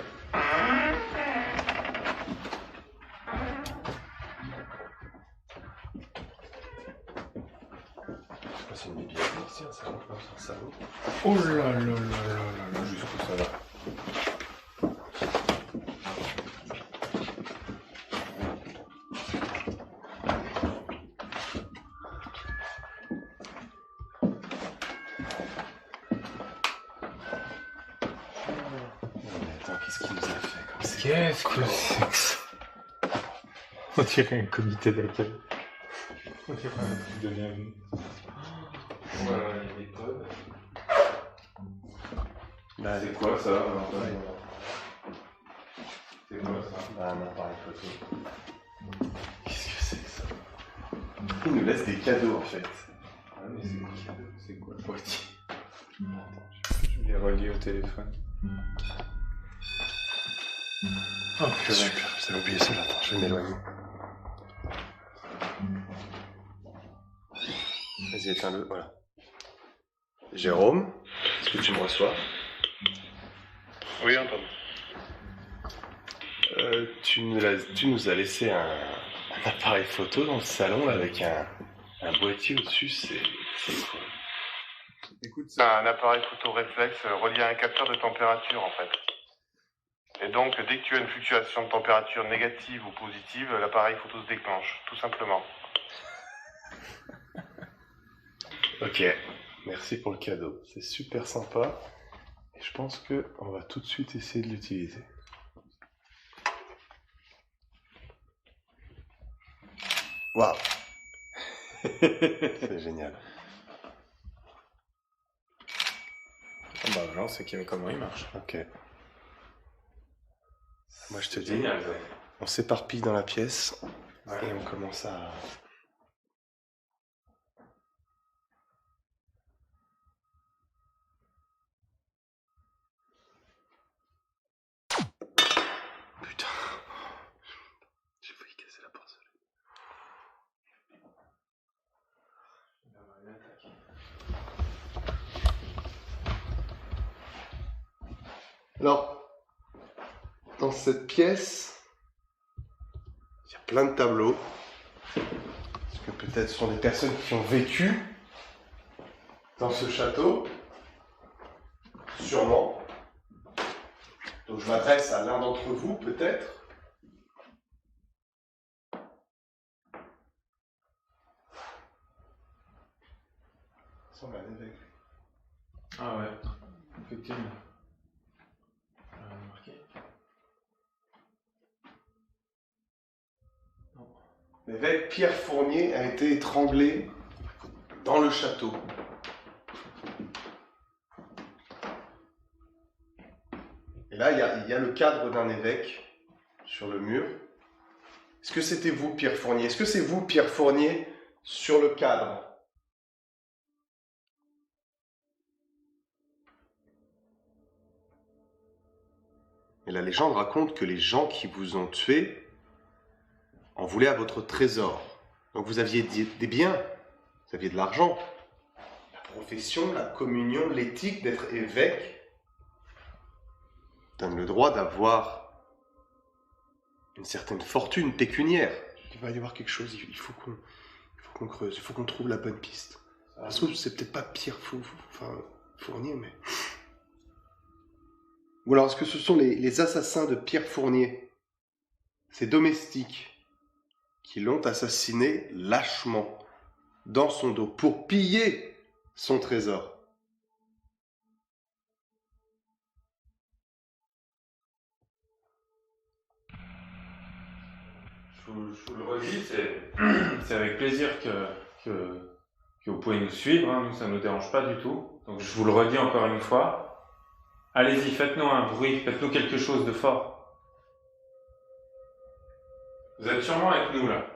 C'est une bibliothèque ici, un salon, un salon. Oh là là là là là, jusqu'où ça va? Qu'est-ce qu'il nous a fait comme ça? Qu'est-ce que c'est que ça? On dirait un comité d'accueil. On dirait un truc de bienvenue. Voilà, il y a des codes. Bah, C'est quoi ça? C'est quoi ça? Bah, un appareil photo. Qu'est-ce que c'est que ça? Il nous laisse des cadeaux en fait. Ah, mais c'est quoi le boîtier? Je l'ai relié au téléphone. Oh, Super, j'avais oublié ça, attends, je vais m'éloigner. Vas-y, éteins-le, voilà. Jérôme, est-ce que tu me reçois? Oui, entendu. Tu nous as laissé un appareil photo dans le salon là, avec un boîtier au-dessus, c'est quoi? Écoute, c'est un appareil photo réflexe relié à un capteur de température en fait. Et donc, dès que tu as une fluctuation de température négative ou positive, l'appareil photo se déclenche, tout simplement. Ok, merci pour le cadeau, c'est super sympa. Et je pense qu'on va tout de suite essayer de l'utiliser. Waouh. C'est génial. Bah, non, c'est comment il marche. Ok. Moi je te dis, on s'éparpille dans la pièce et on commence à... Putain. J'ai failli casser la porcelaine. Alors, dans cette pièce, il y a plein de tableaux. Parce que peut-être ce sont des personnes qui ont vécu dans ce château. Sûrement. Donc je m'adresse à l'un d'entre vous, peut-être. Ça ressemble à un évêque. Ah ouais, effectivement. Remarqué. L'évêque Pierre Fournier a été étranglé dans le château. Et là, il y a le cadre d'un évêque sur le mur. Est-ce que c'était vous, Pierre Fournier? Est-ce que c'est vous, Pierre Fournier, sur le cadre? Et la légende raconte que les gens qui vous ont tué en voulaient à votre trésor. Donc vous aviez des biens, vous aviez de l'argent. La profession, la communion, l'éthique d'être évêque donne le droit d'avoir une certaine fortune pécuniaire. Il va y avoir quelque chose, il faut qu'on creuse, il faut qu'on trouve la bonne piste. Ça se trouve, c'est peut-être pas Pierre Fournier, mais... Ou alors, est-ce que ce sont les assassins de Pierre Fournier, ses domestiques, qui l'ont assassiné lâchement, dans son dos, pour piller son trésor? Je vous le redis, c'est avec plaisir que vous pouvez nous suivre, hein. Nous ça ne nous dérange pas du tout. Donc je vous le redis encore une fois. Allez-y, faites-nous un bruit, faites-nous quelque chose de fort. Vous êtes sûrement avec nous là.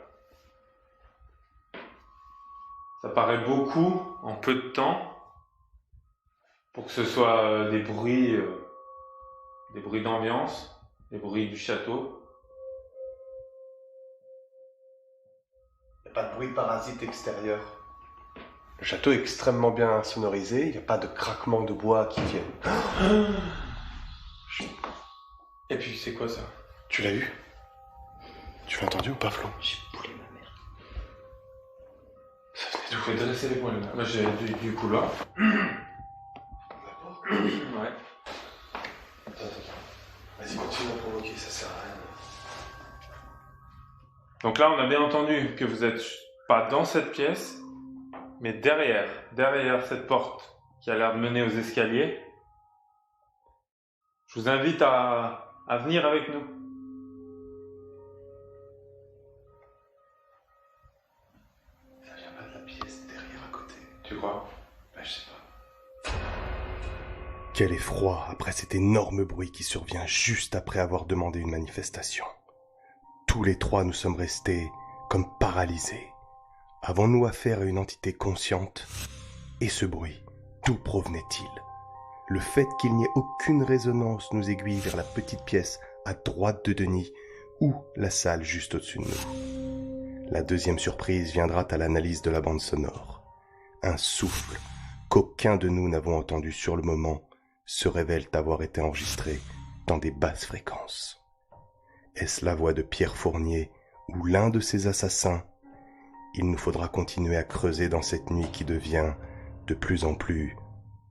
Ça paraît beaucoup en peu de temps pour que ce soit des bruits d'ambiance, des bruits du château. Il n'y a pas de bruit de parasite extérieur. Le château est extrêmement bien sonorisé, il n'y a pas de craquement de bois qui viennent. Et puis c'est quoi ça? Tu l'as eu? Tu l'as entendu ou pas, Flo? J'ai boulé ma mère. Ça venait Tu d'où? pouvez dresser les poils là. Moi j'ai du couloir. D'accord. Ouais. Attends. Vas-y, continue à provoquer, ça sert à rien. Donc là on a bien entendu que vous êtes pas dans cette pièce, mais derrière cette porte qui a l'air de mener aux escaliers. Je vous invite à venir avec nous. Ça vient pas de la pièce, derrière à côté. Tu crois? Je sais pas. Quel effroi après cet énorme bruit qui survient juste après avoir demandé une manifestation. Tous les trois nous sommes restés comme paralysés. Avons-nous affaire à une entité consciente? Et ce bruit, d'où provenait-il? Le fait qu'il n'y ait aucune résonance nous aiguille vers la petite pièce à droite de Denis ou la salle juste au-dessus de nous. La deuxième surprise viendra à l'analyse de la bande sonore. Un souffle qu'aucun de nous n'avons entendu sur le moment se révèle avoir été enregistré dans des basses fréquences. Est-ce la voix de Pierre Fournier ou l'un de ses assassins? Il nous faudra continuer à creuser dans cette nuit qui devient de plus en plus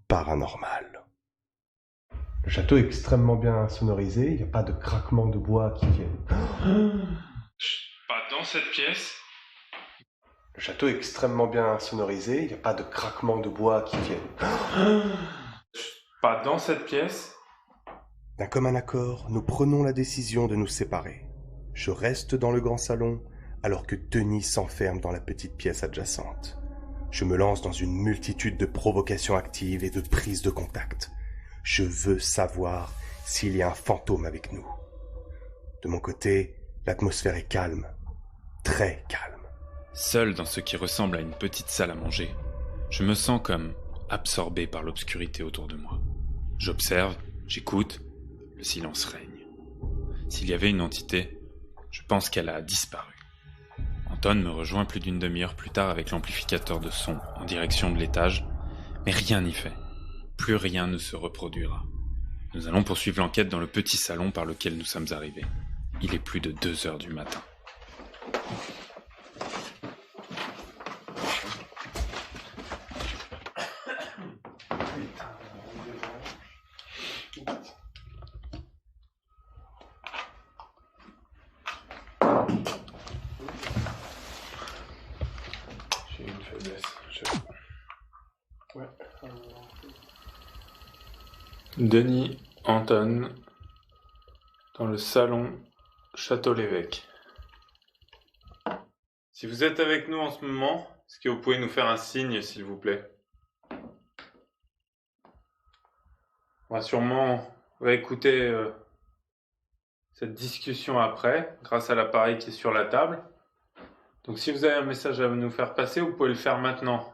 paranormale. Le château est extrêmement bien sonorisé, il n'y a pas de craquement de bois qui viennent. Pas dans cette pièce. Le château est extrêmement bien sonorisé, il n'y a pas de craquement de bois qui viennent. Pas dans cette pièce. D'un commun accord, nous prenons la décision de nous séparer. Je reste dans le grand salon, alors que Denis s'enferme dans la petite pièce adjacente. Je me lance dans une multitude de provocations actives et de prises de contact. Je veux savoir s'il y a un fantôme avec nous. De mon côté, l'atmosphère est calme, très calme. Seul dans ce qui ressemble à une petite salle à manger, je me sens comme absorbé par l'obscurité autour de moi. J'observe, j'écoute, le silence règne. S'il y avait une entité, je pense qu'elle a disparu. Anton me rejoint plus d'une demi-heure plus tard avec l'amplificateur de son en direction de l'étage, mais rien n'y fait. Plus rien ne se reproduira. Nous allons poursuivre l'enquête dans le petit salon par lequel nous sommes arrivés. Il est plus de 2 heures du matin. J'ai une faiblesse. Ouais. Denis, Anton, dans le salon Château-l'Évêque. Si vous êtes avec nous en ce moment, est-ce que vous pouvez nous faire un signe, s'il vous plaît? On va sûrement réécouter cette discussion après, grâce à l'appareil qui est sur la table. Donc si vous avez un message à nous faire passer, vous pouvez le faire maintenant.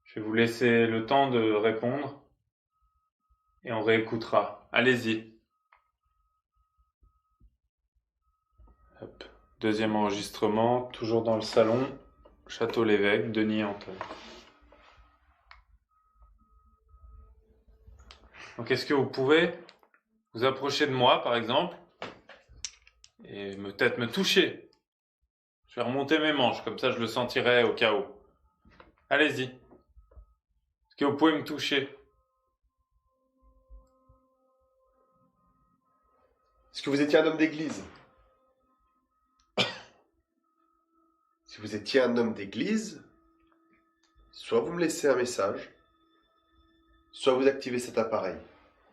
Je vais vous laisser le temps de répondre et on réécoutera. Allez-y. Hop. Deuxième enregistrement, toujours dans le salon, Château l'Évêque, Denis et Anton. Donc est-ce que vous pouvez vous approcher de moi, par exemple, et peut-être me toucher? Je vais remonter mes manches, comme ça je le sentirai au cas où. Allez-y. Est-ce que vous pouvez me toucher? Est-ce que vous étiez un homme d'église? Si vous étiez un homme d'église, soit vous me laissez un message, soit vous activez cet appareil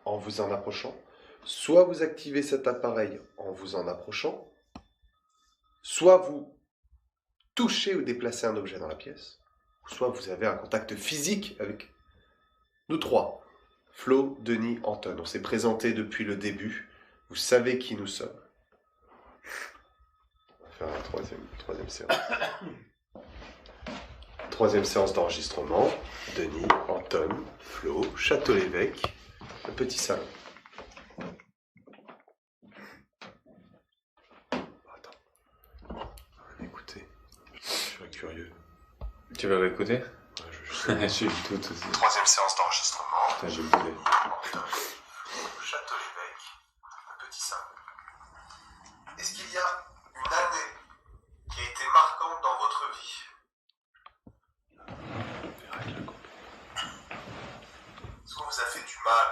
en vous en approchant, soit vous activez cet appareil en vous en approchant, soit vous touchez ou déplacez un objet dans la pièce, soit vous avez un contact physique avec nous trois. Flo, Denis, Anton. On s'est présenté depuis le début. Vous savez qui nous sommes. On va faire une troisième séance. Troisième séance d'enregistrement. Denis, Anton, Flo, Château l'Évêque, le petit salon. Attends. Écoutez, je suis curieux. Tu veux réécouter? Ouais, Je suis tout aussi. Troisième séance d'enregistrement. Putain, j'ai boulé. Château l'Évêque, le petit salon. Est-ce qu'il y a une année qui a été marquante dans votre vie? Est-ce qu'on vous a fait du mal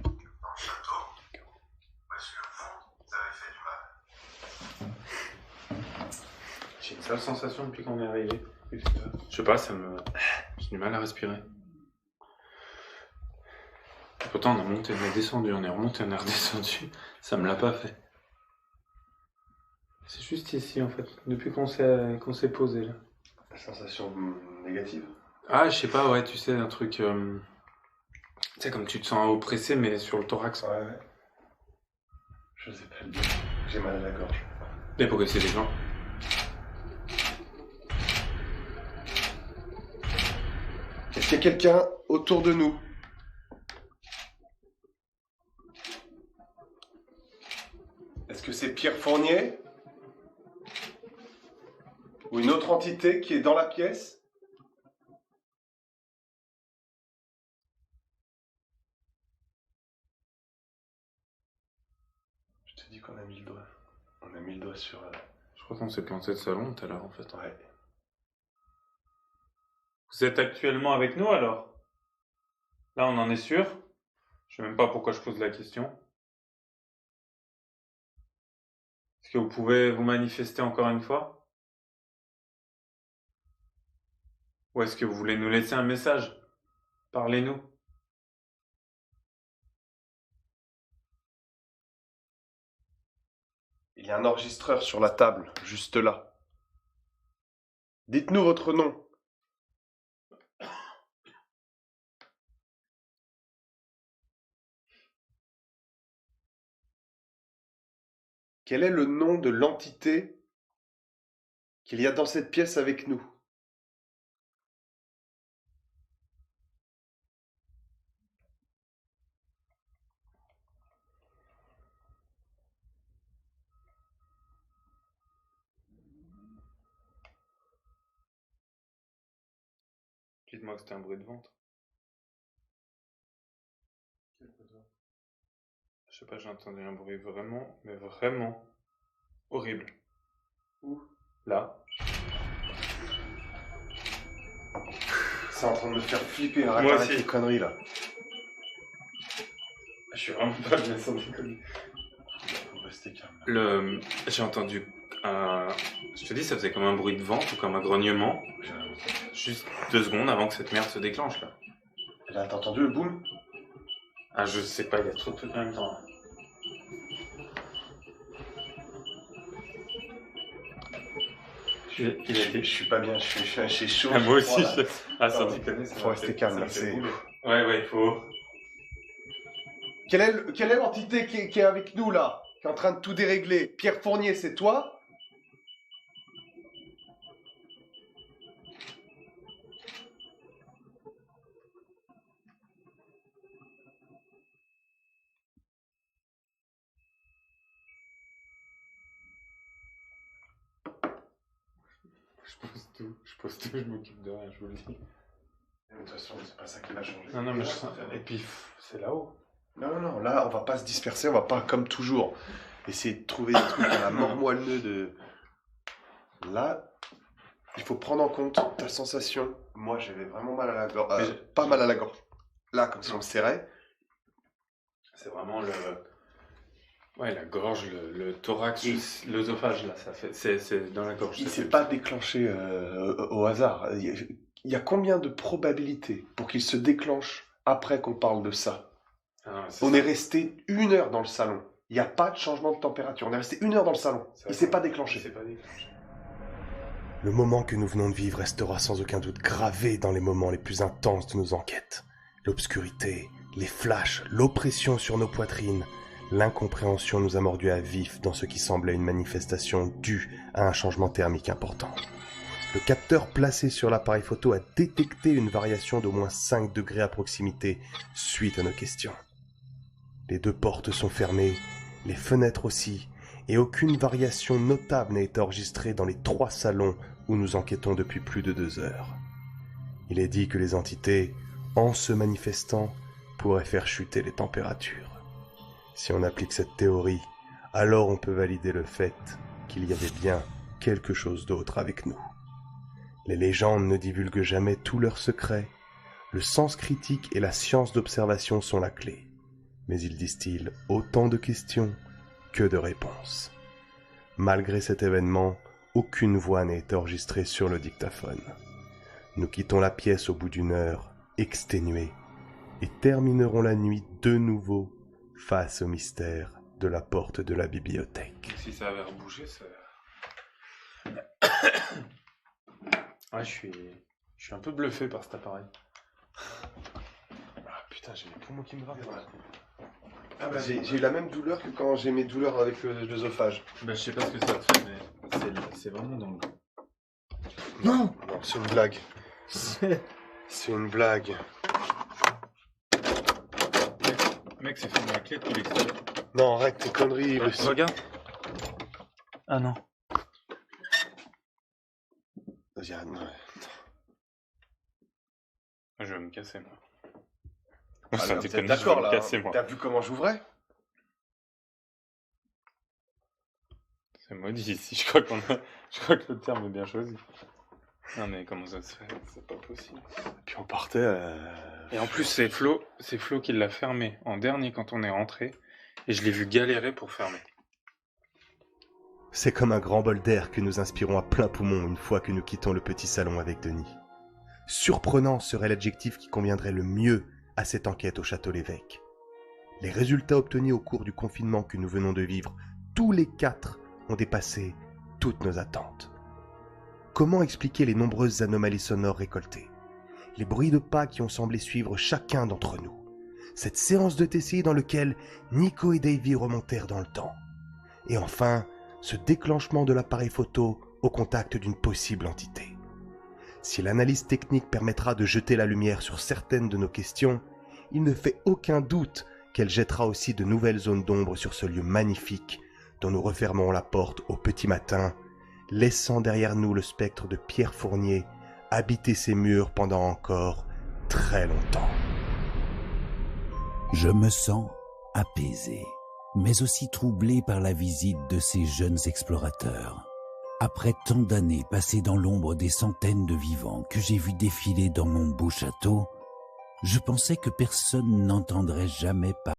dans le château? Ou est-ce que vous avez fait du mal? J'ai une sale sensation depuis qu'on est arrivé. Je sais pas, j'ai du mal à respirer. Pourtant, on a monté, on est descendu, on est remonté, on est redescendu. Ça me l'a pas fait. C'est juste ici, en fait, depuis qu'on s'est posé, là. La sensation négative? Ah, je sais pas, ouais, tu sais, un truc... Tu sais, comme tu te sens oppressé, mais sur le thorax. Ouais. Je sais pas le dire. J'ai mal à la gorge. Mais pourquoi c'est des gens? Est-ce qu'il y a quelqu'un autour de nous? Est-ce que c'est Pierre Fournier? Ou une autre entité qui est dans la pièce? Je te dis qu'on a mis le doigt. On a mis le doigt sur... Je crois qu'on s'est planté de salon tout à l'heure, en fait. Ouais. Vous êtes actuellement avec nous, alors? Là, on en est sûr? Je sais même pas pourquoi je pose la question. Est-ce que vous pouvez vous manifester encore une fois? Ou est-ce que vous voulez nous laisser un message? Parlez-nous. Il y a un enregistreur sur la table, juste là. Dites-nous votre nom. Quel est le nom de l'entité qu'il y a dans cette pièce avec nous? Dites-moi que c'était un bruit de ventre. Quel bruit de ventre? Je sais pas, j'ai entendu un bruit vraiment, mais vraiment horrible. Où? Là. C'est en train de me faire flipper, arrête Moi avec aussi. tes conneries là. Je suis vraiment pas bien sans déconner. Faut rester calme. J'ai entendu je te dis, ça faisait comme un bruit de ventre ou comme un grognement. J'ai rien entendu. Juste 2 secondes avant que cette merde se déclenche, là. Et là, t'as entendu le boum? Ah, je sais pas, il y a trop de trucs en même temps. Je suis pas bien, j'ai chaud. Ah, moi aussi. Voilà. Sans déconner, Faut rester calme là. Ouais, il faut. Quelle est l'entité qui est avec nous là, qui est en train de tout dérégler? Pierre Fournier, c'est toi? Je pose tout, je m'occupe de rien, je vous le dis. De toute façon, c'est pas ça qui va changer. Non, mais je sens. Et puis, c'est là-haut. Non, là, on va pas se disperser, on va pas, comme toujours, essayer de trouver des trucs à la mort moelleux de... Là, il faut prendre en compte ta sensation. Moi, j'avais vraiment mal à la gorge. Pas mal à la gorge. Là, comme si on me serrait. C'est vraiment le... Ouais, la gorge, le thorax, l'œsophage, là, ça fait... C'est dans la gorge. Il s'est pas déclenché au hasard. Il y a combien de probabilités pour qu'il se déclenche après qu'on parle de ça? On est resté 1 heure dans le salon. Il n'y a pas de changement de température. On est resté 1 heure dans le salon. Il s'est pas déclenché. Le moment que nous venons de vivre restera sans aucun doute gravé dans les moments les plus intenses de nos enquêtes. L'obscurité, les flashs, l'oppression sur nos poitrines. L'incompréhension nous a mordus à vif dans ce qui semblait une manifestation due à un changement thermique important. Le capteur placé sur l'appareil photo a détecté une variation d'au moins 5 degrés à proximité suite à nos questions. Les 2 portes sont fermées, les fenêtres aussi, et aucune variation notable n'a été enregistrée dans les 3 salons où nous enquêtons depuis plus de 2 heures. Il est dit que les entités, en se manifestant, pourraient faire chuter les températures. Si on applique cette théorie, alors on peut valider le fait qu'il y avait bien quelque chose d'autre avec nous. Les légendes ne divulguent jamais tous leurs secrets. Le sens critique et la science d'observation sont la clé. Mais ils distillent autant de questions que de réponses. Malgré cet événement, aucune voix n'a été enregistrée sur le dictaphone. Nous quittons la pièce au bout d'1 heure, exténués, et terminerons la nuit de nouveau face au mystère de la porte de la bibliothèque. Si ça avait rebougé, ça... Ouais, je suis un peu bluffé par cet appareil. Ah putain, j'ai les poumons qui me grattent. Ah bah, j'ai eu la même douleur que quand j'ai mes douleurs avec l'œsophage. Bah, je sais pas ce que ça te fait, mais c'est vraiment dans le... Non, c'est une blague. C'est une blague. Mec, c'est fait dans la clé depuis l'extérieur. Non, arrête tes conneries. Regarde. Ah non. Vas-y, arrête. Je vais me casser, moi. Ah, Ça vous déconne, êtes d'accord je vais là, me casser, moi. T'as vu comment j'ouvrais? C'est maudit ici, je crois que le terme est bien choisi. Non mais comment ça se fait? C'est pas possible. Puis on partait... Et en plus c'est Flo qui l'a fermé en dernier quand on est rentré, et je l'ai vu galérer pour fermer. C'est comme un grand bol d'air que nous inspirons à plein poumon une fois que nous quittons le petit salon avec Denis. Surprenant serait l'adjectif qui conviendrait le mieux à cette enquête au Château l'Évêque. Les résultats obtenus au cours du confinement que nous venons de vivre, tous les 4 ont dépassé toutes nos attentes. Comment expliquer les nombreuses anomalies sonores récoltées? Les bruits de pas qui ont semblé suivre chacun d'entre nous? Cette séance de TCI dans laquelle Nico et Davy remontèrent dans le temps? Et enfin, ce déclenchement de l'appareil photo au contact d'une possible entité. Si l'analyse technique permettra de jeter la lumière sur certaines de nos questions, il ne fait aucun doute qu'elle jettera aussi de nouvelles zones d'ombre sur ce lieu magnifique dont nous refermerons la porte au petit matin, laissant derrière nous le spectre de Pierre Fournier habiter ces murs pendant encore très longtemps. Je me sens apaisé, mais aussi troublé par la visite de ces jeunes explorateurs. Après tant d'années passées dans l'ombre des centaines de vivants que j'ai vus défiler dans mon beau château, je pensais que personne n'entendrait jamais parler